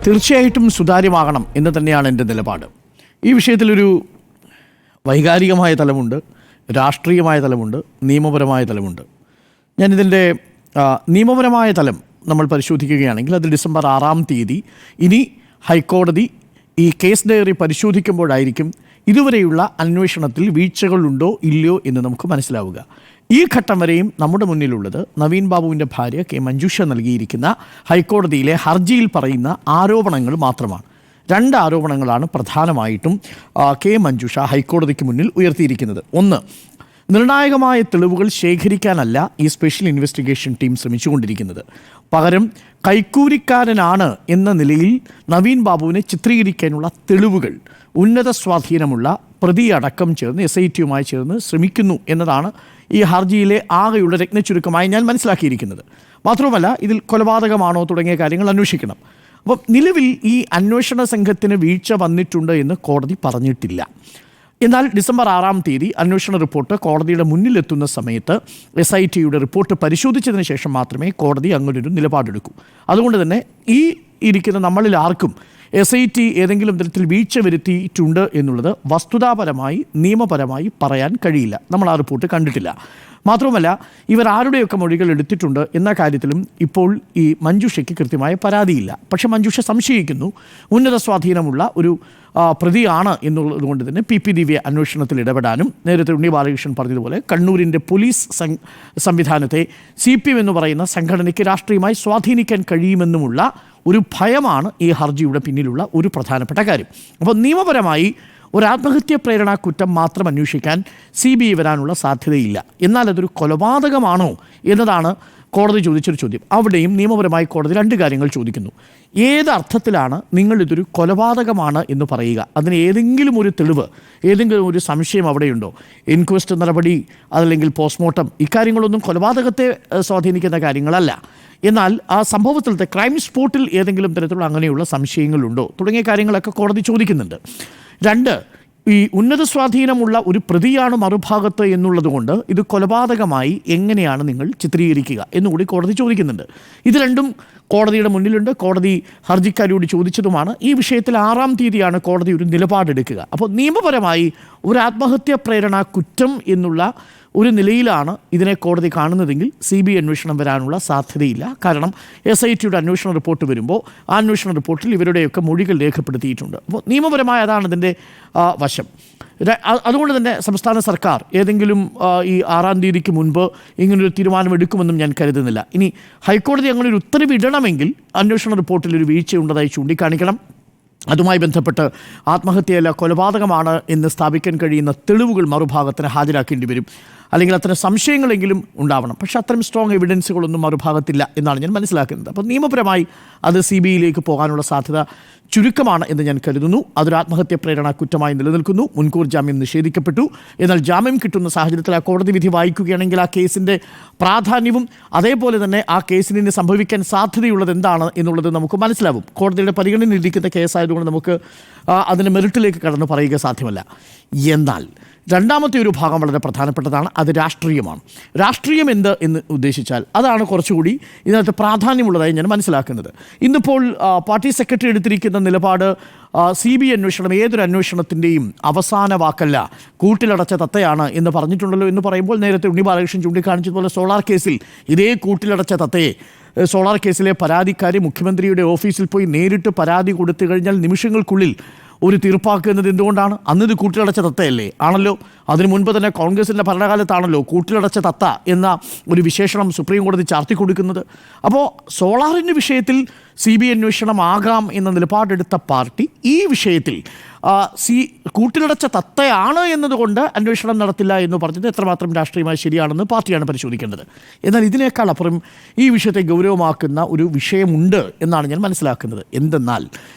തീർച്ചയായിട്ടും സുതാര്യമാകണം എന്ന് തന്നെയാണ് എൻ്റെ നിലപാട്. ഈ വിഷയത്തിലൊരു വൈകാരികമായ തലമുണ്ട്, രാഷ്ട്രീയമായ തലമുണ്ട്, നിയമപരമായ തലമുണ്ട്. ഞാനിതിൻ്റെ നിയമപരമായ തലം നമ്മൾ പരിശോധിക്കുകയാണെങ്കിൽ അത് ഡിസംബർ 6-ാം തീയതി ഇനി ഹൈക്കോടതി ഈ കേസ് ഡയറി പരിശോധിക്കുമ്പോഴായിരിക്കും ഇതുവരെയുള്ള അന്വേഷണത്തിൽ വീഴ്ചകളുണ്ടോ ഇല്ലയോ എന്ന് നമുക്ക് മനസ്സിലാവുക. ഈ ഘട്ടം വരെയും നമ്മുടെ മുന്നിലുള്ളത് നവീൻ ബാബുവിൻ്റെ ഭാര്യ കെ മഞ്ജുഷ നൽകിയിരിക്കുന്ന ഹൈക്കോടതിയിലെ ഹർജിയിൽ പറയുന്ന ആരോപണങ്ങൾ മാത്രമാണ്. 2 ആരോപണങ്ങളാണ് പ്രധാനമായിട്ടും കെ മഞ്ജുഷ ഹൈക്കോടതിക്ക് മുന്നിൽ ഉയർത്തിയിരിക്കുന്നത്. ഒന്ന്, നിർണായകമായ തെളിവുകൾ ശേഖരിക്കാനല്ല ഈ സ്പെഷ്യൽ ഇൻവെസ്റ്റിഗേഷൻ ടീം ശ്രമിച്ചുകൊണ്ടിരിക്കുന്നത്, പകരം കൈക്കൂലിക്കാരനാണ് എന്ന നിലയിൽ നവീൻ ബാബുവിനെ ചിത്രീകരിക്കാനുള്ള തെളിവുകൾ ഉന്നത സ്വാധീനമുള്ള പ്രതിയടക്കം ചേർന്ന് SIT-യുമായി ചേർന്ന് ശ്രമിക്കുന്നു എന്നതാണ് ഈ ഹർജിയിലെ ആകെയുള്ള രത്നച്ചുരുക്കമായി ഞാൻ മനസ്സിലാക്കിയിരിക്കുന്നത്. മാത്രവുമല്ല, ഇതിൽ കൊലപാതകമാണോ തുടങ്ങിയ കാര്യങ്ങൾ അന്വേഷിക്കണം. അപ്പം നിലവിൽ ഈ അന്വേഷണ സംഘത്തിന് വീഴ്ച വന്നിട്ടുണ്ട് എന്ന് കോടതി പറഞ്ഞിട്ടില്ല. എന്നാൽ ഡിസംബർ 6-ാം തീയതി അന്വേഷണ റിപ്പോർട്ട് കോടതിയുടെ മുന്നിലെത്തുന്ന സമയത്ത് SIT-യുടെ റിപ്പോർട്ട് പരിശോധിച്ചതിന് ശേഷം മാത്രമേ കോടതി അങ്ങനൊരു നിലപാടെടുക്കൂ. അതുകൊണ്ട് തന്നെ ഈ ഇരിക്കുന്ന നമ്മളിൽ ആർക്കും SIT ഏതെങ്കിലും തരത്തിൽ വീഴ്ച വരുത്തിയിട്ടുണ്ട് എന്നുള്ളത് വസ്തുതാപരമായി നിയമപരമായി പറയാൻ കഴിയില്ല. നമ്മൾ ആ റിപ്പോർട്ട് കണ്ടിട്ടില്ല. മാത്രവുമല്ല, ഇവർ ആരുടെയൊക്കെ മൊഴികൾ എടുത്തിട്ടുണ്ട് എന്ന കാര്യത്തിലും ഇപ്പോൾ ഈ മഞ്ജുഷയ്ക്ക് കൃത്യമായ പരാതിയില്ല. പക്ഷെ മഞ്ജുഷ സംശയിക്കുന്നു ഉന്നത സ്വാധീനമുള്ള ഒരു പ്രതിയാണ് എന്നുള്ളത് കൊണ്ട് തന്നെ PP ദിവ്യ അന്വേഷണത്തിൽ ഇടപെടാനും, നേരത്തെ ഉണ്ണി ബാലകൃഷ്ണൻ പറഞ്ഞതുപോലെ കണ്ണൂരിൻ്റെ പോലീസ് സംവിധാനത്തെ CPM എന്ന് പറയുന്ന സംഘടനയ്ക്ക് രാഷ്ട്രീയമായി സ്വാധീനിക്കാൻ കഴിയുമെന്നുമുള്ള ഒരു ഭയമാണ് ഈ ഹർജിയുടെ പിന്നിലുള്ള ഒരു പ്രധാനപ്പെട്ട കാര്യം. അപ്പോൾ നിയമപരമായി ഒരു ആത്മഹത്യ പ്രേരണ കുറ്റം മാത്രം അന്വേഷിക്കാൻ CBI വരാനുള്ള സാധ്യതയില്ല. എന്നാൽ അതൊരു കൊലപാതകമാണോ എന്നതാണ് കോടതി ചോദിച്ചൊരു ചോദ്യം. അവിടെയും നിയമപരമായി കോടതി 2 കാര്യങ്ങൾ ചോദിക്കുന്നു. ഏത് അർത്ഥത്തിലാണ് നിങ്ങളിതൊരു കൊലപാതകമാണ് എന്ന് പറയുക? അതിന് ഏതെങ്കിലും ഒരു തെളിവ്, ഏതെങ്കിലും ഒരു സംശയം അവിടെയുണ്ടോ? ഇൻക്വസ്റ്റ് നടപടി, അതല്ലെങ്കിൽ പോസ്റ്റ്മോർട്ടം, ഇക്കാര്യങ്ങളൊന്നും കൊലപാതകത്തെ സ്വാധീനിക്കുന്ന കാര്യങ്ങളല്ല. എന്നാൽ ആ സംഭവത്തിലത്തെ ക്രൈം സ്പോട്ടിൽ ഏതെങ്കിലും തരത്തിലുള്ള അങ്ങനെയുള്ള സംശയങ്ങളുണ്ടോ തുടങ്ങിയ കാര്യങ്ങളൊക്കെ കോടതി ചോദിക്കുന്നുണ്ട്. 2, ഈ ഉന്നത സ്വാധീനമുള്ള ഒരു പ്രതിയാണ് മറുഭാഗത്ത് എന്നുള്ളത് കൊണ്ട് ഇത് കൊലപാതകമായി എങ്ങനെയാണ് നിങ്ങൾ ചിത്രീകരിക്കുക എന്നുകൂടി കോടതി ചോദിക്കുന്നുണ്ട്. ഇത് രണ്ടും കോടതിയുടെ മുന്നിലുണ്ട്. കോടതി ഹർജിക്കാരോട് ചോദിച്ചതുമാണ്. ഈ വിഷയത്തിൽ 6-ാം തീയതിയാണ് കോടതി ഒരു നിലപാടെടുക്കുക. അപ്പോൾ നിയമപരമായി ഒരു ആത്മഹത്യ പ്രേരണ കുറ്റം എന്നുള്ള ഒരു നിലയിലാണ് ഇതിനെ കോടതി കാണുന്നതെങ്കിൽ CBI അന്വേഷണം വരാനുള്ള സാധ്യതയില്ല. കാരണം SIT-യുടെ അന്വേഷണ റിപ്പോർട്ട് വരുമ്പോൾ ആ അന്വേഷണ റിപ്പോർട്ടിൽ ഇവരുടെയൊക്കെ മൊഴികൾ രേഖപ്പെടുത്തിയിട്ടുണ്ട്. അപ്പോൾ നിയമപരമായ അതാണ് ഇതിൻ്റെ വശം. അതുകൊണ്ട് തന്നെ സംസ്ഥാന സർക്കാർ ഏതെങ്കിലും ഈ 6-ാം തീയതിക്ക് മുൻപ് ഇങ്ങനൊരു തീരുമാനമെടുക്കുമെന്നും ഞാൻ കരുതുന്നില്ല. ഇനി ഹൈക്കോടതി അങ്ങനെ ഒരു ഉത്തരവ് ഇടണമെങ്കിൽ അന്വേഷണ റിപ്പോർട്ടിൽ ഒരു വീഴ്ചയുണ്ടതായി ചൂണ്ടിക്കാണിക്കണം. അതുമായി ബന്ധപ്പെട്ട് ആത്മഹത്യയല്ല കൊലപാതകമാണ് എന്ന് സ്ഥാപിക്കാൻ കഴിയുന്ന തെളിവുകൾ മറുഭാഗത്തിന് ഹാജരാക്കേണ്ടി വരും. അല്ലെങ്കിൽ അത്തരം സംശയങ്ങളെങ്കിലും ഉണ്ടാവണം. പക്ഷേ അത്തരം സ്ട്രോങ് എവിഡൻസുകളൊന്നും മറുഭാഗത്തില്ല എന്നാണ് ഞാൻ മനസ്സിലാക്കുന്നത്. അപ്പോൾ നിയമപരമായി അത് CBI-യിലേക്ക് പോകാനുള്ള സാധ്യത ചുരുക്കമാണ് എന്ന് ഞാൻ കരുതുന്നു. അതൊരു ആത്മഹത്യ പ്രേരണ കുറ്റമായി നിലനിൽക്കുന്നു. മുൻകൂർ ജാമ്യം നിഷേധിക്കപ്പെട്ടു. എന്നാൽ ജാമ്യം കിട്ടുന്ന സാഹചര്യത്തിൽ ആ കോടതി വിധി വായിക്കുകയാണെങ്കിൽ ആ കേസിൻ്റെ പ്രാധാന്യവും അതേപോലെ തന്നെ ആ കേസിന് സംഭവിക്കാൻ സാധ്യതയുള്ളത് എന്താണ് എന്നുള്ളത് നമുക്ക് മനസ്സിലാവും. കോടതിയുടെ പരിഗണനയിലിരിക്കുന്ന കേസായതുകൊണ്ട് നമുക്ക് അതിൻ്റെ മെറിറ്റിലേക്ക് കടന്ന് പറയുക സാധ്യമല്ല. എന്നാൽ 2-ാമത്തെ ഒരു ഭാഗം വളരെ പ്രധാനപ്പെട്ടതാണ്. അത് രാഷ്ട്രീയമാണ്. രാഷ്ട്രീയം എന്ത് എന്ന് ഉദ്ദേശിച്ചാൽ അതാണ് കുറച്ചുകൂടി ഇതിനകത്ത് പ്രാധാന്യമുള്ളതായി ഞാൻ മനസ്സിലാക്കുന്നത്. ഇന്നിപ്പോൾ പാർട്ടി സെക്രട്ടറി എടുത്തിരിക്കുന്ന നിലപാട് CBI അന്വേഷണം ഏതൊരു അന്വേഷണത്തിൻ്റെയും അവസാന വാക്കല്ല, കൂട്ടിലടച്ച തത്തയാണ് എന്ന് പറഞ്ഞിട്ടുണ്ടല്ലോ എന്ന് പറയുമ്പോൾ നേരത്തെ ഉണ്ണി ബാലകൃഷ്ണൻ ചൂണ്ടിക്കാണിച്ചതുപോലെ സോളാർ കേസിൽ ഇതേ കൂട്ടിലടച്ച തത്തയെ സോളാർ കേസിലെ പരാതിക്കാരി മുഖ്യമന്ത്രിയുടെ ഓഫീസിൽ പോയി നേരിട്ട് പരാതി കൊടുത്തു കഴിഞ്ഞാൽ നിമിഷങ്ങൾക്കുള്ളിൽ ഒരു തീർപ്പാക്കുന്നത് എന്തുകൊണ്ടാണ്? അന്നിത് കൂട്ടിലടച്ച തത്തയല്ലേ? ആണല്ലോ. അതിനു മുൻപ് തന്നെ കോൺഗ്രസിൻ്റെ ഭരണകാലത്താണല്ലോ കൂട്ടിലടച്ച തത്ത എന്ന ഒരു വിശേഷണം സുപ്രീം കോടതി ചാർത്തി കൊടുക്കുന്നത്. അപ്പോൾ സോളാറിൻ്റെ വിഷയത്തിൽ CBI അന്വേഷണം ആകാം എന്ന നിലപാടെടുത്ത പാർട്ടി ഈ വിഷയത്തിൽ കൂട്ടിലടച്ച തത്തയാണ് എന്നതുകൊണ്ട് അന്വേഷണം നടത്തില്ല എന്ന് പറഞ്ഞത് എത്രമാത്രം രാഷ്ട്രീയമായി ശരിയാണെന്ന് പാർട്ടിയാണ് പരിശോധിക്കേണ്ടത്. എന്നാൽ ഇതിനേക്കാൾ അപ്പുറം ഈ വിഷയത്തെ ഗൗരവമാക്കുന്ന ഒരു വിഷയമുണ്ട് എന്നാണ് ഞാൻ മനസ്സിലാക്കുന്നത്. എന്തെന്നാൽ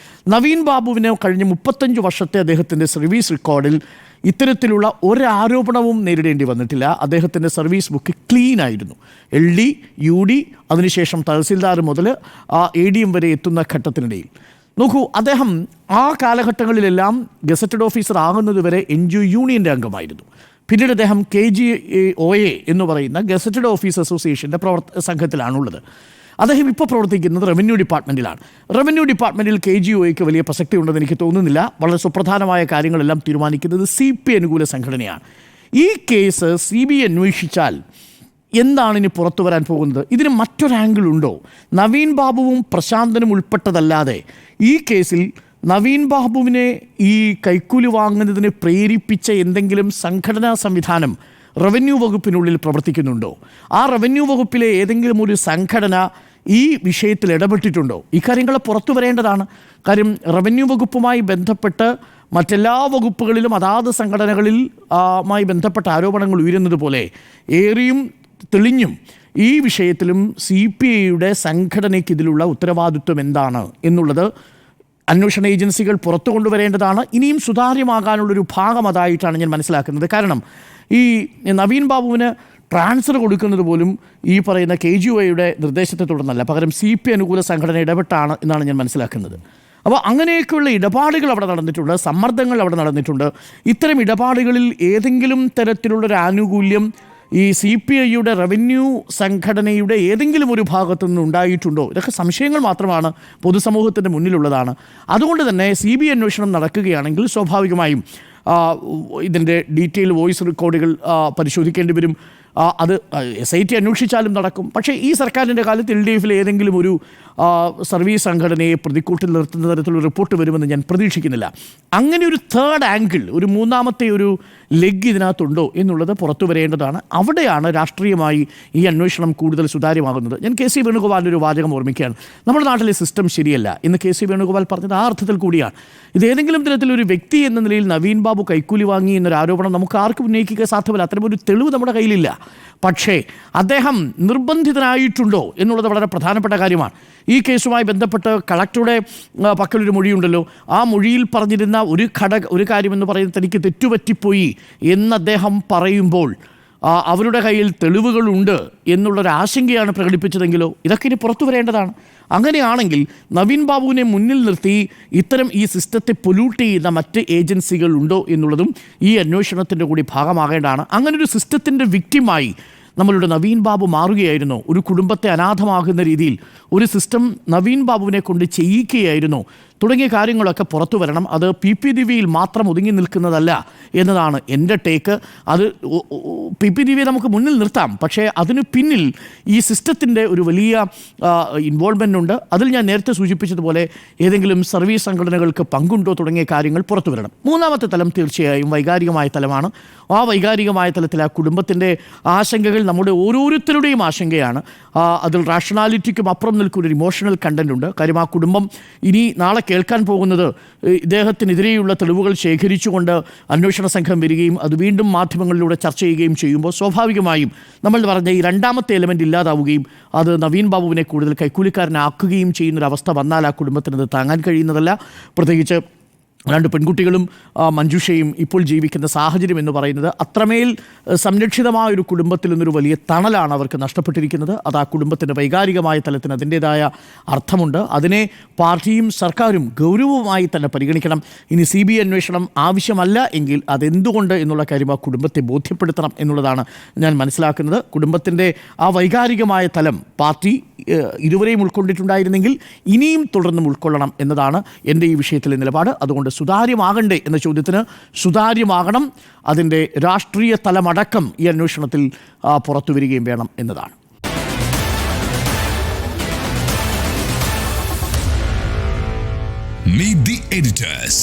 നവീൻ ബാബുവിന് കഴിഞ്ഞ 35 വർഷത്തെ അദ്ദേഹത്തിൻ്റെ സർവീസ് റെക്കോർഡിൽ ഇത്തരത്തിലുള്ള ഒരാരോപണവും നേരിടേണ്ടി വന്നിട്ടില്ല. അദ്ദേഹത്തിൻ്റെ സർവീസ് ബുക്ക് ക്ലീൻ ആയിരുന്നു. LD, UD, അതിനുശേഷം തഹസിൽദാർ മുതൽ ADM വരെ എത്തുന്ന ഘട്ടത്തിനിടയിൽ നോക്കൂ, അദ്ദേഹം ആ കാലഘട്ടങ്ങളിലെല്ലാം ഗസറ്റഡ് ഓഫീസർ ആകുന്നത് വരെ NGO യൂണിയൻ്റെ അംഗമായിരുന്നു. പിന്നീട് അദ്ദേഹം KGOA എന്ന് പറയുന്ന ഗസറ്റഡ് ഓഫീസ് അസോസിയേഷൻ്റെ സംഘത്തിലാണുള്ളത്. അദ്ദേഹം ഇപ്പോൾ പ്രവർത്തിക്കുന്നത് റവന്യൂ ഡിപ്പാർട്ട്മെൻറ്റിലാണ്. റവന്യൂ ഡിപ്പാർട്ട്മെൻറ്റിൽ KGOയ്ക്ക് വലിയ പ്രസക്തി ഉണ്ടെന്ന് എനിക്ക് തോന്നുന്നില്ല. വളരെ സുപ്രധാനമായ കാര്യങ്ങളെല്ലാം തീരുമാനിക്കുന്നത് CPI അനുകൂല സംഘടനയാണ്. ഈ കേസ് CBI അന്വേഷിച്ചാൽ എന്താണ് ഇനി പുറത്തു വരാൻ പോകുന്നത്? ഇതിന് മറ്റൊരു ആംഗിൾ ഉണ്ടോ? നവീൻ ബാബുവും പ്രശാന്തനും ഉൾപ്പെട്ടതല്ലാതെ ഈ കേസിൽ നവീൻ ബാബുവിനെ ഈ കൈക്കൂലി വാങ്ങുന്നതിന് പ്രേരിപ്പിച്ച എന്തെങ്കിലും സംഘടനാ സംവിധാനം റവന്യൂ വകുപ്പിനുള്ളിൽ പ്രവർത്തിക്കുന്നുണ്ടോ? ആ റവന്യൂ വകുപ്പിലെ ഏതെങ്കിലും ഒരു സംഘടന ഈ വിഷയത്തിൽ ഇടപെട്ടിട്ടുണ്ടോ? ഇക്കാര്യങ്ങൾ പുറത്തു വരേണ്ടതാണ്. കാര്യം റവന്യൂ വകുപ്പുമായി ബന്ധപ്പെട്ട് മറ്റെല്ലാ വകുപ്പുകളിലും അതാത് സംഘടനകളിൽ മായി ബന്ധപ്പെട്ട ആരോപണങ്ങൾ ഉയരുന്നത് പോലെ ഏറിയും തെളിഞ്ഞും ഈ വിഷയത്തിലും CPIയുടെ സംഘടനയ്ക്ക് ഇതിലുള്ള ഉത്തരവാദിത്വം എന്താണ് എന്നുള്ളത് അന്വേഷണ ഏജൻസികൾ പുറത്തു കൊണ്ടുവരേണ്ടതാണ്. ഇനിയും സുതാര്യമാകാനുള്ളൊരു ഭാഗം അതായിട്ടാണ് ഞാൻ മനസ്സിലാക്കുന്നത്. കാരണം ഈ നവീൻ ബാബുവിന് ട്രാൻസ്ഫർ കൊടുക്കുന്നത് പോലും ഈ പറയുന്ന KGOയുടെ നിർദ്ദേശത്തെ തുടർന്നല്ല, പകരം CPI അനുകൂല സംഘടന ഇടപെട്ടാണ് എന്നാണ് ഞാൻ മനസ്സിലാക്കുന്നത്. അപ്പോൾ അങ്ങനെയൊക്കെയുള്ള ഇടപാടുകൾ അവിടെ നടന്നിട്ടുണ്ട്, സമ്മർദ്ദങ്ങൾ അവിടെ നടന്നിട്ടുണ്ട്. ഇത്തരം ഇടപാടുകളിൽ ഏതെങ്കിലും തരത്തിലുള്ളൊരു ആനുകൂല്യം ഈ CPIയുടെ റവന്യൂ സംഘടനയുടെ ഏതെങ്കിലും ഒരു ഭാഗത്തു നിന്ന് ഉണ്ടായിട്ടുണ്ടോ? ഇതൊക്കെ സംശയങ്ങൾ മാത്രമാണ്, പൊതുസമൂഹത്തിൻ്റെ മുന്നിലുള്ളതാണ്. അതുകൊണ്ട് തന്നെ CBI അന്വേഷണം നടക്കുകയാണെങ്കിൽ സ്വാഭാവികമായും ഇതിൻ്റെ ഡീറ്റെയിൽ വോയിസ് റെക്കോർഡുകൾ പരിശോധിക്കേണ്ടി വരും. അത് SIT അന്വേഷിച്ചാലും നടക്കും. പക്ഷേ ഈ സർക്കാരിൻ്റെ കാലത്ത് LDFിൽ ഏതെങ്കിലും ഒരു സർവീസ് സംഘടനയെ പ്രതിക്കൂട്ടിൽ നിർത്തുന്ന തരത്തിലുള്ള റിപ്പോർട്ട് വരുമെന്ന് ഞാൻ പ്രതീക്ഷിക്കുന്നില്ല. അങ്ങനെ ഒരു തേർഡ് ആംഗിൾ, ഒരു മൂന്നാമത്തെ ഒരു ലെഗ് ഇതിനകത്തുണ്ടോ എന്നുള്ളത് പുറത്തു വരേണ്ടതാണ്. അവിടെയാണ് രാഷ്ട്രീയമായി ഈ അന്വേഷണം കൂടുതൽ സുതാര്യമാകുന്നത്. ഞാൻ KC വേണുഗോപാലിൻ്റെ ഒരു വാചകം ഓർമ്മിക്കുകയാണ്. നമ്മുടെ നാട്ടിലെ സിസ്റ്റം ശരിയല്ല എന്ന് KC വേണുഗോപാൽ പറഞ്ഞത് ആ അർത്ഥത്തിൽ കൂടിയാണ്. ഇതേതെങ്കിലും തരത്തിലൊരു വ്യക്തി എന്ന നിലയിൽ നവീൻ ബാബു കൈക്കൂലി വാങ്ങി എന്നൊരു ആരോപണം നമുക്ക് ആർക്കും ഉന്നയിക്കുക സാധ്യമല്ല. അത്തരമൊരു തെളിവ് നമ്മുടെ കയ്യിലില്ല. പക്ഷേ അദ്ദേഹം നിർബന്ധിതനായിട്ടുണ്ടോ എന്നുള്ളത് വളരെ പ്രധാനപ്പെട്ട കാര്യമാണ്. ഈ കേസുമായി ബന്ധപ്പെട്ട് കളക്ടറുടെ പക്കലൊരു മൊഴിയുണ്ടല്ലോ. ആ മൊഴിയിൽ പറഞ്ഞിരുന്ന ഒരു കാര്യമെന്ന് പറയുന്നത് തനിക്ക് തെറ്റുപറ്റിപ്പോയി എന്ന് അദ്ദേഹം പറയുമ്പോൾ അവരുടെ കയ്യിൽ തെളിവുകളുണ്ട് എന്നുള്ളൊരാശങ്കയാണ് പ്രകടിപ്പിച്ചതെങ്കിലോ? ഇതൊക്കെ ഇനി പുറത്തു വരേണ്ടതാണ്. അങ്ങനെയാണെങ്കിൽ നവീൻ ബാബുവിനെ മുന്നിൽ നിർത്തി ഇത്തരം ഈ സിസ്റ്റത്തെ പൊല്യൂട്ട് ചെയ്യുന്ന മറ്റ് ഏജൻസികൾ ഉണ്ടോ എന്നുള്ളതും ഈ അന്വേഷണത്തിൻ്റെ കൂടി ഭാഗമാകേണ്ടതാണ്. അങ്ങനൊരു സിസ്റ്റത്തിൻ്റെ വിക്റ്റിമായി നമ്മളുടെ നവീൻ ബാബു മാറുകയായിരുന്നോ? ഒരു കുടുംബത്തെ അനാഥമാകുന്ന രീതിയിൽ ഒരു സിസ്റ്റം നവീൻ ബാബുവിനെ കൊണ്ട് ചെയ്യിക്കുകയായിരുന്നോ? തുടങ്ങിയ കാര്യങ്ങളൊക്കെ പുറത്തു വരണം. അത് PP ദിവ്യയിൽ മാത്രം ഒതുങ്ങി നിൽക്കുന്നതല്ല എന്നതാണ് എൻ്റെ ടേക്ക്. അത് PP ദിവ്യയെ നമുക്ക് മുന്നിൽ നിർത്താം, പക്ഷേ അതിന് പിന്നിൽ ഈ സിസ്റ്റത്തിൻ്റെ ഒരു വലിയ ഇൻവോൾവ്മെൻ്റ് ഉണ്ട്. അതിൽ ഞാൻ നേരത്തെ സൂചിപ്പിച്ചതുപോലെ ഏതെങ്കിലും സർവീസ് സംഘടനകൾക്ക് പങ്കുണ്ടോ തുടങ്ങിയ കാര്യങ്ങൾ പുറത്തു വരണം. മൂന്നാമത്തെ തലം തീർച്ചയായും വൈകാരികമായ തലമാണ്. ആ വൈകാരികമായ തലത്തിൽ ആ കുടുംബത്തിൻ്റെ ആശങ്കകൾ നമ്മുടെ ഓരോരുത്തരുടെയും ആശങ്കയാണ്. അതിൽ റാഷണാലിറ്റിക്കും അപ്പുറം നിൽക്കുന്ന ഒരു ഇമോഷണൽ കണ്ടൻ്റ് ഉണ്ട്. കാര്യം ആ കുടുംബം ഇനി നാളെ കേൾക്കാൻ പോകുന്നത് ഇദ്ദേഹത്തിനെതിരെയുള്ള തെളിവുകൾ ശേഖരിച്ചുകൊണ്ട് അന്വേഷണ സംഘം വരികയും അത് വീണ്ടും മാധ്യമങ്ങളിലൂടെ ചർച്ച ചെയ്യുകയും ചെയ്യുമ്പോൾ സ്വാഭാവികമായും നമ്മൾ പറഞ്ഞ ഈ രണ്ടാമത്തെ എലമെൻ്റ് ഇല്ലാതാവുകയും അത് നവീൻ ബാബുവിനെ കൂടുതൽ കൈക്കൂലിക്കാരനാക്കുകയും ചെയ്യുന്നൊരവസ്ഥ വന്നാൽ ആ കുടുംബത്തിനത് താങ്ങാൻ കഴിയുന്നതല്ല. പ്രത്യേകിച്ച് 2 പെൺകുട്ടികളും മഞ്ജുഷയും ഇപ്പോൾ ജീവിക്കുന്ന സാഹചര്യം എന്ന് പറയുന്നത് അത്രമേൽ സംരക്ഷിതമായ ഒരു കുടുംബത്തിൽ നിന്നൊരു വലിയ തണലാണ് അവർക്ക് നഷ്ടപ്പെട്ടിരിക്കുന്നത്. അത് ആ കുടുംബത്തിൻ്റെ വൈകാരികമായ തലത്തിന് അതിൻ്റേതായ അർത്ഥമുണ്ട്. അതിനെ പാർട്ടിയും സർക്കാരും ഗൗരവമായി തന്നെ പരിഗണിക്കണം. ഇനി CBI അന്വേഷണം ആവശ്യമല്ല എങ്കിൽ അതെന്തുകൊണ്ട് എന്നുള്ള കാര്യം ആ കുടുംബത്തെ ബോധ്യപ്പെടുത്തണം എന്നുള്ളതാണ് ഞാൻ മനസ്സിലാക്കുന്നത്. കുടുംബത്തിൻ്റെ ആ വൈകാരികമായ തലം പാർട്ടി ഇരുവരെയും ഉൾക്കൊണ്ടിട്ടുണ്ടായിരുന്നെങ്കിൽ ഇനിയും തുടർന്നും ഉൾക്കൊള്ളണം എന്നതാണ് എൻ്റെ ഈ വിഷയത്തിലെ നിലപാട്. അതുകൊണ്ട് സുതാര്യമാകണ്ടേ എന്ന ചോദ്യത്തിന് സുതാര്യമാകണം. അതിൻ്റെ രാഷ്ട്രീയ തലമടക്കം ഈ അന്വേഷണത്തിൽ പുറത്തു വരികയും വേണം എന്നതാണ്. Meet the editors.